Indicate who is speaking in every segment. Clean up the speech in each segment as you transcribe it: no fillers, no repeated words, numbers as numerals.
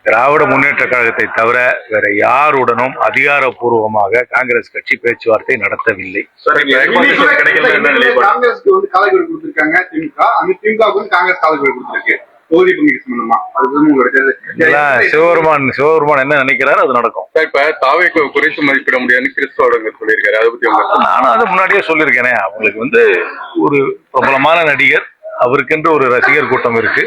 Speaker 1: திராவிட முன்னேற்ற கழகத்தை தவிர வேற யாருடனும் அதிகாரப்பூர்வமாக காங்கிரஸ் கட்சி பேச்சுவார்த்தை நடத்தவில்லை.
Speaker 2: காங்கிரஸ்க்கு வந்து காலக்கெடு கொடுத்திருக்காங்க திமுக, அந்த திமுக காங்கிரஸ் காலக்கெடு கொடுத்திருக்கு தொகுதி பங்கீடு சம்பந்தமா.
Speaker 1: சிவபெருமான் என்ன நினைக்கிறாரு அது நடக்கும்.
Speaker 3: இப்ப தாவேக்கு குறைத்து மதிப்பிட முடியாதுன்னு கிறிஸ்தவர்கள் சொல்லியிருக்காரு. அதை பத்தி
Speaker 1: நானும் அதை முன்னாடியே சொல்லியிருக்கேனே. அவங்களுக்கு வந்து ஒரு பிரபலமான நடிகர், அவருக்கென்று ஒரு ரசிகர் கூட்டம் இருக்கு.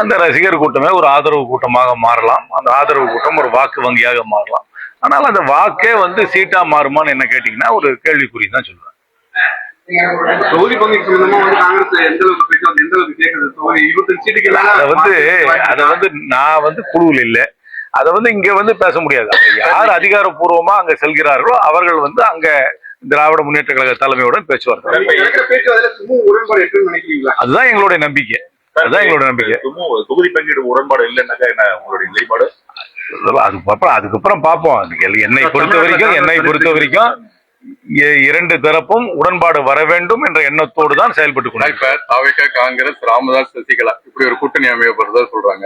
Speaker 1: அந்த ரசிகர் கூட்டமே ஒரு ஆதரவு கூட்டமாக மாறலாம். அந்த ஆதரவு கூட்டம் ஒரு வாக்கு வங்கியாக மாறலாம். ஆனால் அந்த வாக்கே வந்து சீட்டா மாறுமான்னு என்ன கேட்டீங்கன்னா ஒரு கேள்விக்குறி தான் சொல்லுவேன்.
Speaker 2: தொகுதி பங்கீடு சம்பந்தமா வந்து காங்கிரஸ் எந்த அளவுக்கு கேட்கறது, 25 சீட்டுக்கு
Speaker 1: அதை வந்து நான் வந்து குழுவில் இல்லை, அதை வந்து இங்க வந்து பேச முடியாது. யார் அதிகாரப்பூர்வமா அங்க செல்கிறார்களோ அவர்கள் வந்து அங்க திராவிட முன்னேற்ற கழக தலைமையுடன் பேச்சுவார்த்தை. அதுதான் எங்களுடைய நம்பிக்கை.
Speaker 3: தொகுதி பங்கீடு உடன்பாடு இல்லைன்னாக்கா என்ன உங்களுடைய நிலைப்பாடு?
Speaker 1: அதுக்கப்புறம் பார்ப்போம். என்னை பொறுத்த வரைக்கும் இரண்டு தரப்பும் உடன்பாடு வர வேண்டும் என்ற எண்ணத்தோடு தான் செயல்பட்டு
Speaker 3: கொண்டு காங்கிரஸ், ராமதாஸ், சசிகலா இப்படி ஒரு கூட்டணி அமையப்படுறதா சொல்றாங்க.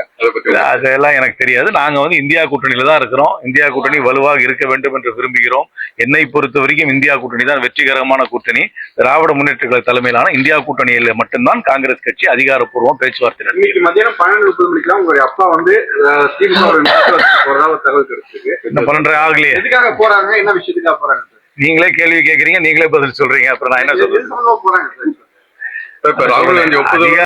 Speaker 1: அதெல்லாம் எனக்கு தெரியாது. நாங்க வந்து இந்தியா கூட்டணியில தான் இருக்கிறோம். இந்தியா கூட்டணி வலுவாக இருக்க வேண்டும் என்று விரும்புகிறோம். என்னை பொறுத்த வரைக்கும் இந்தியா கூட்டணி தான் வெற்றிகரமான கூட்டணி. திராவிட முன்னேற்ற கழக தலைமையிலான இந்தியா கூட்டணியில் மட்டும்தான் காங்கிரஸ் கட்சி அதிகாரப்பூர்வம் பேச்சுவார்த்தை நடத்தி.
Speaker 2: மத்தியானம் 12:30 மணிக்கு உங்களுடைய அப்பா வந்து தகவல் கிடைச்சிருக்கு.
Speaker 1: 12 ஆகலையே.
Speaker 2: எதுக்காக போறாங்க, என்ன விஷயத்துக்காக போறாங்க?
Speaker 1: நீங்களே கேள்வி கேட்கறீங்க, நீங்களே பதில் சொல்றீங்க. அப்புறம் நான் என்ன சொல்றேன்?
Speaker 3: ராகுல் காந்தி ஒப்புதல்